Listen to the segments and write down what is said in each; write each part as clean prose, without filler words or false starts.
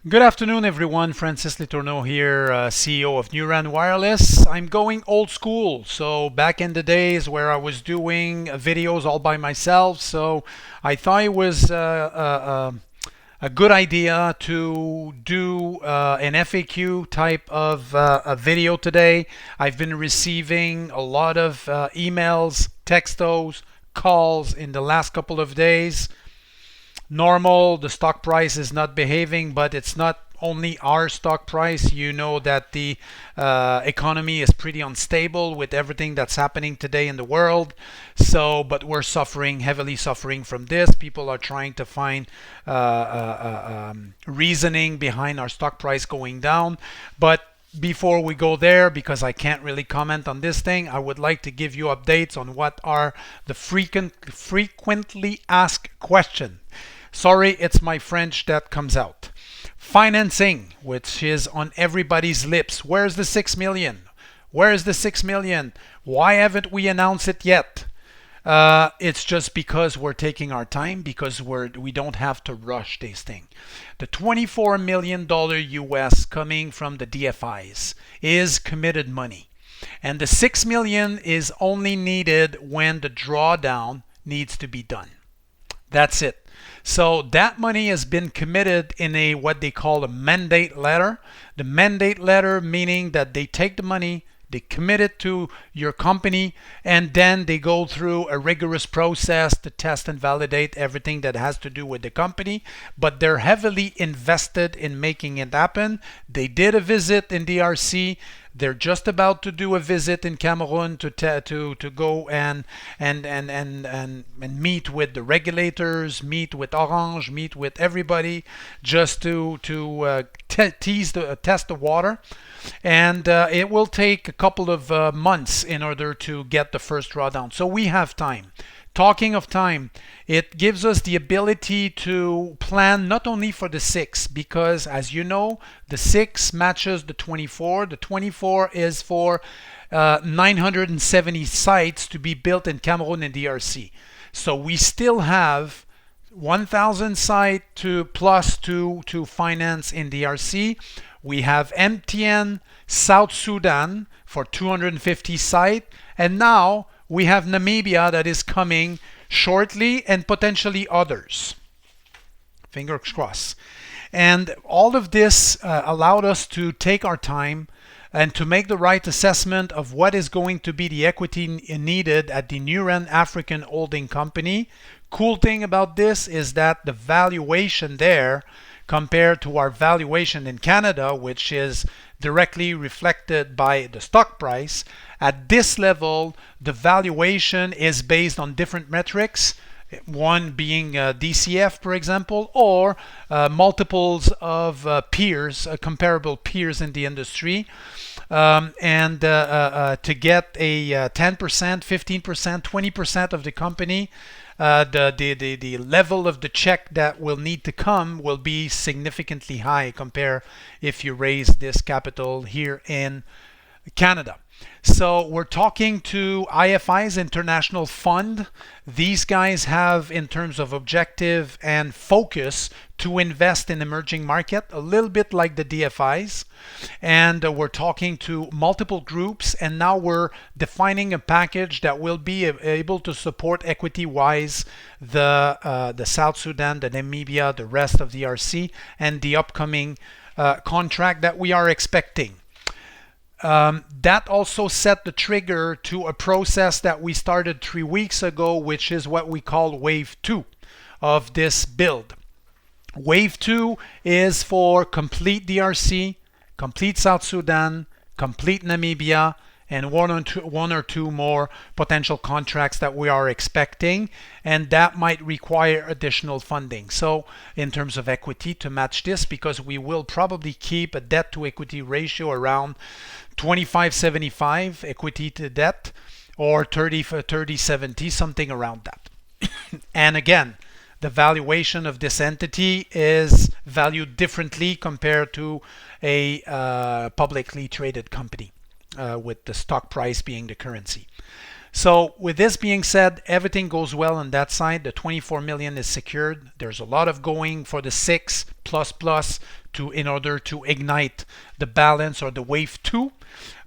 Good afternoon, everyone. Francis Letourneau here, CEO of NewRAN Wireless. I'm going old school. So back in the days where I was doing videos all by myself, so I thought it was a good idea to do an FAQ type of a video today. I've been receiving a lot of emails, textos, calls in the last couple of days. Normal, the stock price is not behaving, but it's not only our stock price. You know that the economy is pretty unstable with everything that's happening today in the world. So, but we're suffering, heavily suffering from this. People are trying to find reasoning behind our stock price going down. But before we go there, because I can't really comment on this thing, I would like to give you updates on what are the frequently asked questions. Sorry, it's my French that comes out. Financing, which is on everybody's lips. Where's the 6 million? Where is the 6 million? Why haven't we announced it yet? It's just because we're taking our time, because we don't have to rush this thing. The $24 million US coming from the DFIs is committed money. And the 6 million is only needed when the drawdown needs to be done. That's it. So that money has been committed in a what they call a mandate letter. The mandate letter meaning that they take the money, they commit it to your company, and then they go through a rigorous process to test and validate everything that has to do with the company. But they're heavily invested in making it happen. They did a visit in DRC. They're just about to do a visit in Cameroon to go and meet with the regulators, meet with Orange, meet with everybody, just to test the water. And it will take a couple of months in order to get the first drawdown. So we have time. Talking of time, it gives us the ability to plan not only for the 6, because as you know, the 6 matches the 24. The 24 is for 970 sites to be built in Cameroon and DRC. So we still have 1,000 site to plus to finance in DRC. We have MTN South Sudan for 250 site, and now we have Namibia that is coming shortly, and potentially others. Fingers crossed. And all of this allowed us to take our time and to make the right assessment of what is going to be the equity needed at the NewRAN African Holding Company. Cool thing about this is that the valuation there compared to our valuation in Canada, which is directly reflected by the stock price, at this level, the valuation is based on different metrics. One being DCF, for example, or multiples of peers, comparable peers in the industry. To get a 10%, 15%, 20% of the company, the level of the check that will need to come will be significantly high compared if you raise this capital here in Canada. So we're talking to IFI's International Fund. These guys have, in terms of objective and focus, to invest in emerging market, a little bit like the DFIs. And we're talking to multiple groups, and now we're defining a package that will be able to support equity-wise the South Sudan, the Namibia, the rest of the RC, and the upcoming contract that we are expecting. That also set the trigger to a process that we started 3 weeks ago, which is what we call Wave 2 of this build. Wave 2 is for complete DRC, complete South Sudan, complete Namibia, and one or two more potential contracts that we are expecting, and that might require additional funding. So in terms of equity to match this, because we will probably keep a debt to equity ratio around 25-75 equity to debt, or 30-70, something around that. And again, the valuation of this entity is valued differently compared to a publicly traded company, with the stock price being the currency. So with this being said, everything goes well on that side. The 24 million is secured. There's a lot of going for the 6 plus plus to in order to ignite the balance or the wave 2.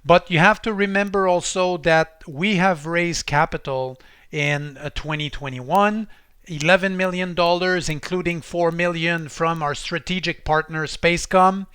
But you have to remember also that we have raised capital in 2021, $11 million, including $4 million from our strategic partner Spacecom,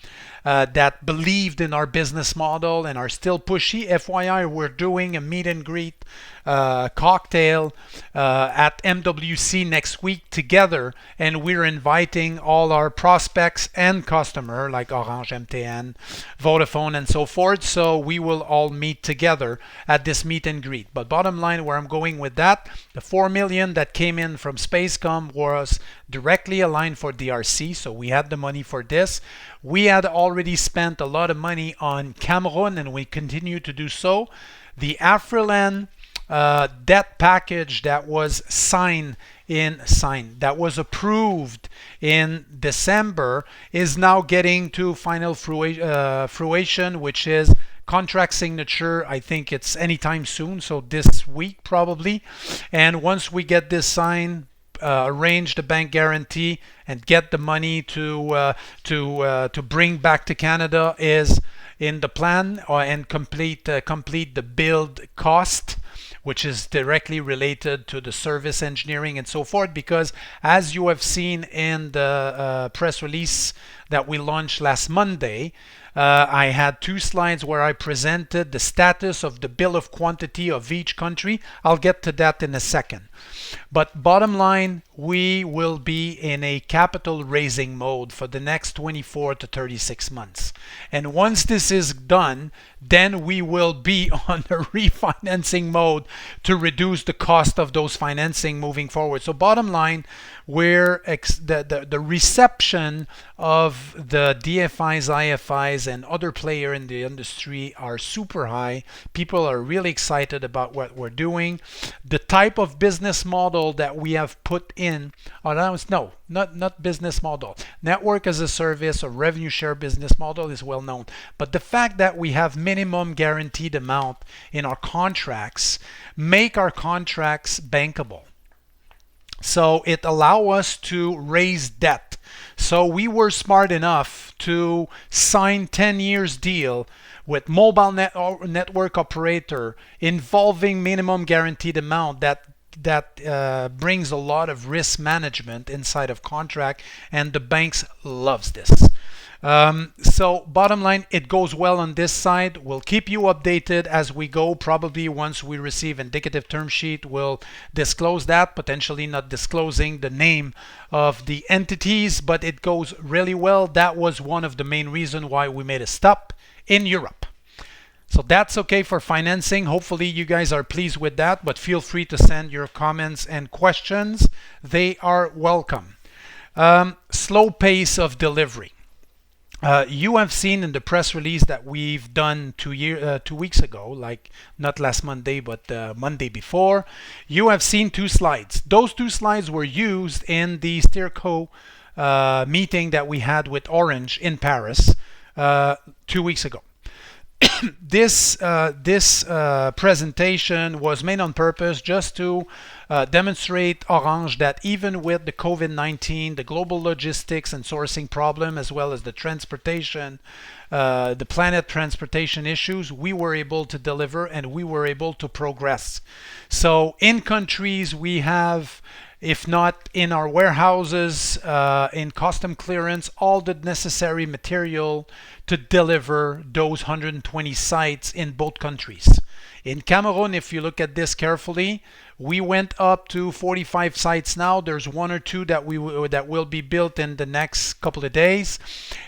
that believed in our business model and are still pushy. FYI, we're doing a meet and greet cocktail at MWC next week together, and we're inviting all our prospects and customer like Orange, MTN, Vodafone, and so forth. So we will all meet together at this meet and greet. But bottom line, where I'm going with that, the 4 million that came in from Spacecom was directly aligned for DRC, so we had the money for this. We had already spent a lot of money on Cameroon, and we continue to do so. The Afriland debt package that was that was approved in December is now getting to final fruition, which is contract signature. I think it's anytime soon, so this week probably. And once we get this signed, arrange the bank guarantee and get the money to bring back to Canada is in the plan, and complete the build cost, which is directly related to the service engineering and so forth. Because as you have seen in the press release that we launched last Monday, I had 2 slides where I presented the status of the bill of quantity of each country. I'll get to that in a second. But bottom line, we will be in a capital raising mode for the next 24 to 36 months. And once this is done, then we will be on a refinancing mode to reduce the cost of those financing moving forward. So bottom line, where the reception of the DFIs, IFIs, and other players in the industry are super high. People are really excited about what we're doing. The type of business model that we have put in, not business model. Network as a service or revenue share business model is well known. But the fact that we have minimum guaranteed amount in our contracts make our contracts bankable. So it allows us to raise debt. So we were smart enough to sign 10 years deal with mobile network operator involving minimum guaranteed amount that brings a lot of risk management inside of contract, and the banks loves this. So bottom line, it goes well on this side. We'll keep you updated as we go. Probably once we receive indicative term sheet, we'll disclose that, potentially not disclosing the name of the entities, but it goes really well. That was one of the main reasons why we made a stop in Europe. So that's okay for financing. Hopefully you guys are pleased with that, but feel free to send your comments and questions. They are welcome. Slow pace of delivery. You have seen in the press release that we've done 2 weeks ago, like not last Monday, but Monday before. You have seen 2 slides. Those 2 slides were used in the Steerco meeting that we had with Orange in Paris 2 weeks ago. This presentation was made on purpose just to demonstrate Orange that even with the COVID-19, the global logistics and sourcing problem, as well as the transportation, the planet transportation issues, we were able to deliver and we were able to progress. So in countries we have, if not in our warehouses, in custom clearance, all the necessary material to deliver those 120 sites in both countries. In Cameroon, if you look at this carefully, we went up to 45 sites now. There's 1 or 2 that will be built in the next couple of days,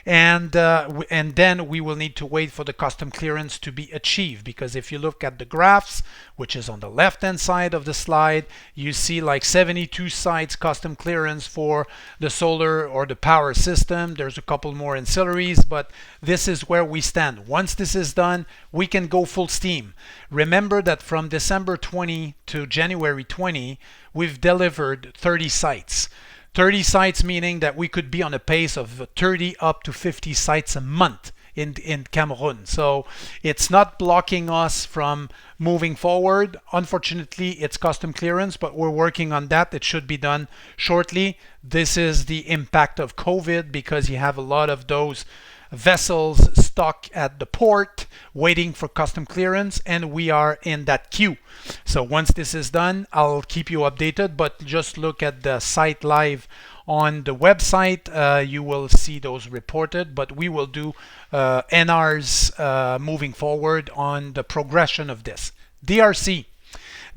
and then we will need to wait for the custom clearance to be achieved. Because if you look at the graphs, which is on the left-hand side of the slide, you see like 72 sites custom clearance for the solar or the power system. There's a couple more ancillaries, but this is where we stand. Once this is done, we can go full steam. Remember that from December 20 to January 20, we've delivered 30 sites. 30 sites meaning that we could be on a pace of 30 up to 50 sites a month in Cameroon. So it's not blocking us from moving forward. Unfortunately, it's custom clearance, but we're working on that. It should be done shortly. This is the impact of COVID because you have a lot of those vessels stuck at the port waiting for custom clearance, and we are in that queue. So once this is done, I'll keep you updated, but just look at the site live on the website. You will see those reported, but we will do NRs moving forward on the progression of this. DRC.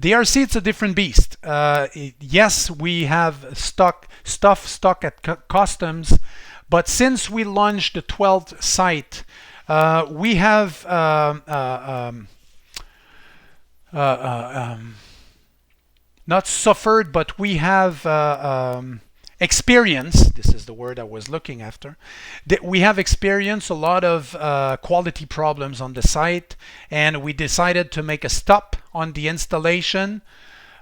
DRC, it's a different beast. Yes, we have stuff stuck at customs, but since we launched the 12th site, we have not suffered, but we have experienced, this is the word I was looking after, that we have experienced a lot of quality problems on the site, and we decided to make a stop on the installation,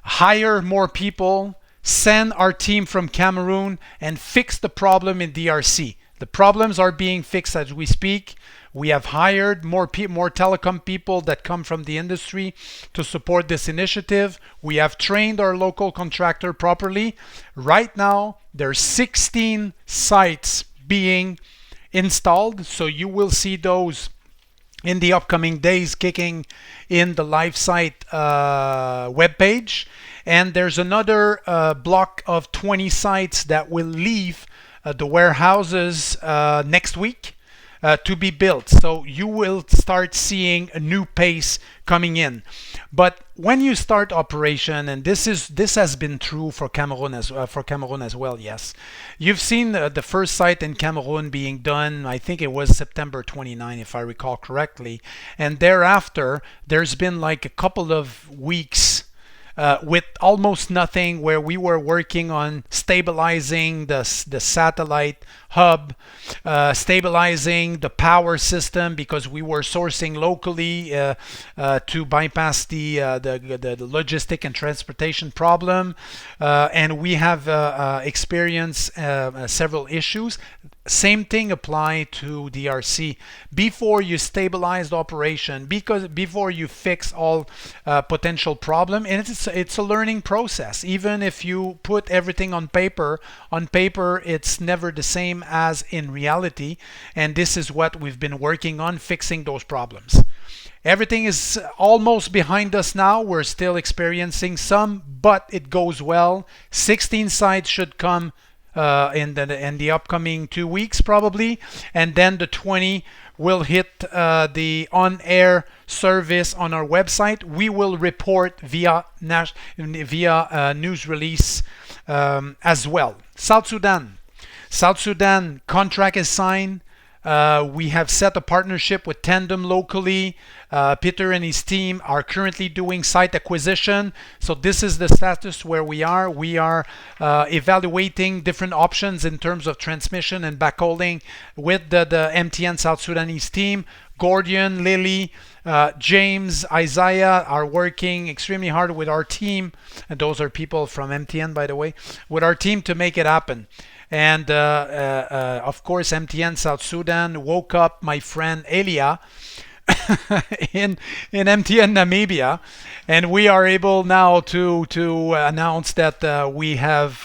hire more people, send our team from Cameroon, and fix the problem in DRC. The problems are being fixed as we speak. We have hired more telecom people that come from the industry to support this initiative. We have trained our local contractor properly. Right now, there's 16 sites being installed, so you will see those in the upcoming days kicking in the live site webpage. And there's another block of 20 sites that will leave the warehouses next week to be built. So you will start seeing a new pace coming in. But when you start operation, and this has been true for Cameroon as well. Yes, you've seen the first site in Cameroon being done. I think it was September 29, if I recall correctly. And thereafter, there's been like a couple of weeks with almost nothing, where we were working on stabilizing the satellite hub, stabilizing the power system, because we were sourcing locally to bypass the logistic and transportation problem, and we have experienced several issues. Same thing apply to DRC. Before you stabilize the operation, before you fix all potential problem, and it's a learning process. Even if you put everything on paper, it's never the same as in reality. And this is what we've been working on, fixing those problems. Everything is almost behind us now. We're still experiencing some, but it goes well. 16 sites should come in the upcoming 2 weeks probably, and then the 20 will hit the on-air service on our website. We will report via news release as well. South Sudan contract is signed. We have set a partnership with Tandem locally. Peter and his team are currently doing site acquisition. So this is the status where we are. We are evaluating different options in terms of transmission and backhauling with the MTN South Sudanese team. Gordian, Lily, James, Isaiah are working extremely hard with our team. And those are people from MTN, by the way, with our team to make it happen. And of course, MTN South Sudan woke up my friend Elia in MTN Namibia, and we are able now to announce that we have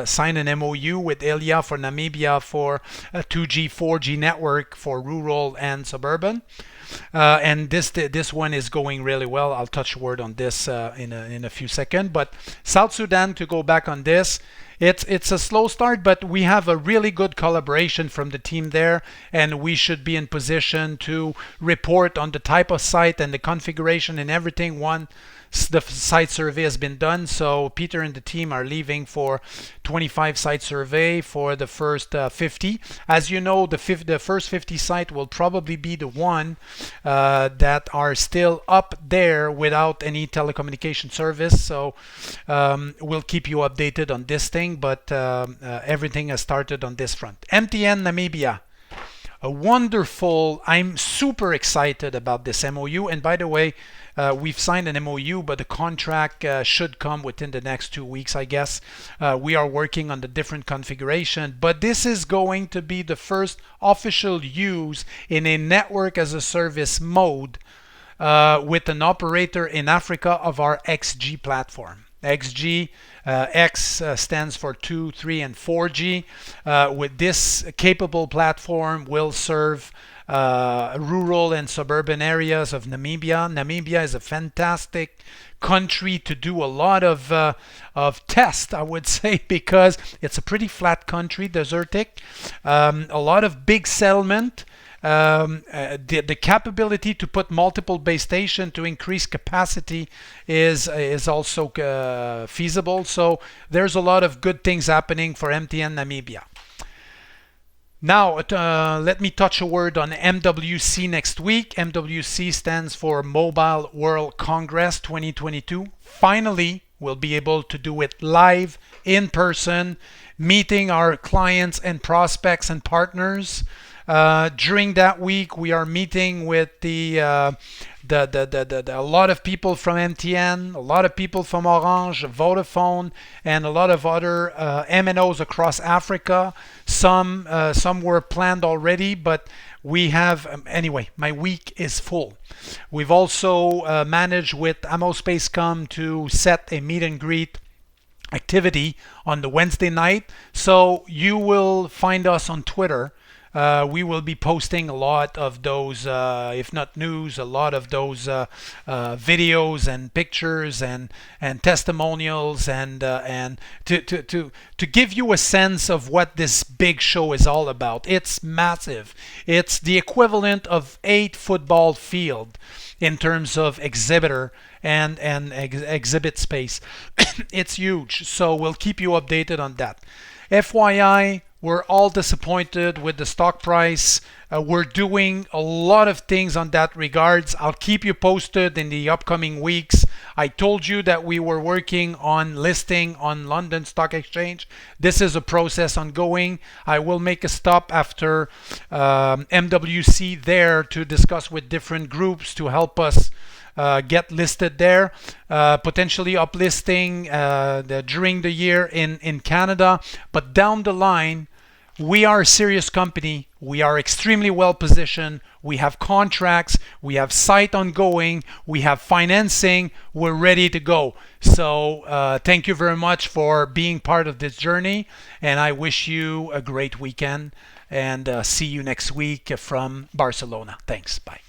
signed an MOU with Elia for Namibia for a 2G, 4G network for rural and suburban. And this one is going really well. I'll touch a word on this in a few seconds. But South Sudan, to go back on this, it's a slow start, but we have a really good collaboration from the team there, and we should be in position to report on the type of site and the configuration and everything once the site survey has been done. So Peter and the team are leaving for 25 site survey for the first 50. As you know, the first 50 site will probably be the one that are still up there without any telecommunication service. So we'll keep you updated on this thing, but everything has started on this front. MTN Namibia. I'm super excited about this MOU. And by the way, We've signed an MOU, but the contract should come within the next 2 weeks, I guess. We are working on the different configuration, but this is going to be the first official use in a network as a service mode with an operator in Africa of our XG platform. XG, X stands for 2, 3, and 4G. With this capable platform, will serve rural and suburban areas of Namibia. Namibia is a fantastic country to do a lot of tests, I would say, because it's a pretty flat country, desertic, a lot of big settlement. The capability to put multiple base stations to increase capacity is also feasible. So there's a lot of good things happening for MTN Namibia. Now, let me touch a word on MWC next week. MWC stands for Mobile World Congress 2022. Finally, we'll be able to do it live, in person, meeting our clients and prospects and partners. During that week, we are meeting with a lot of people from MTN, a lot of people from Orange, Vodafone, and a lot of other MNOs across Africa. Some were planned already, but we have anyway. My week is full. We've also managed with Amo Spacecom to set a meet and greet activity on the Wednesday night. So you will find us on Twitter. We will be posting a lot of those, if not news, a lot of those videos and pictures and testimonials and to give you a sense of what this big show is all about. It's massive. It's the equivalent of 8 football field in terms of exhibitor and exhibit space. It's huge. So we'll keep you updated on that. FYI, we're all disappointed with the stock price. We're doing a lot of things on that regards. I'll keep you posted in the upcoming weeks. I told you that we were working on listing on London Stock Exchange. This is a process ongoing. I will make a stop after MWC there to discuss with different groups to help us get listed there, potentially uplisting during the year in Canada. But down the line, we are a serious company. We are extremely well positioned. We have contracts. We have site ongoing. We have financing. We're ready to go. So thank you very much for being part of this journey. And I wish you a great weekend. And see you next week from Barcelona. Thanks. Bye.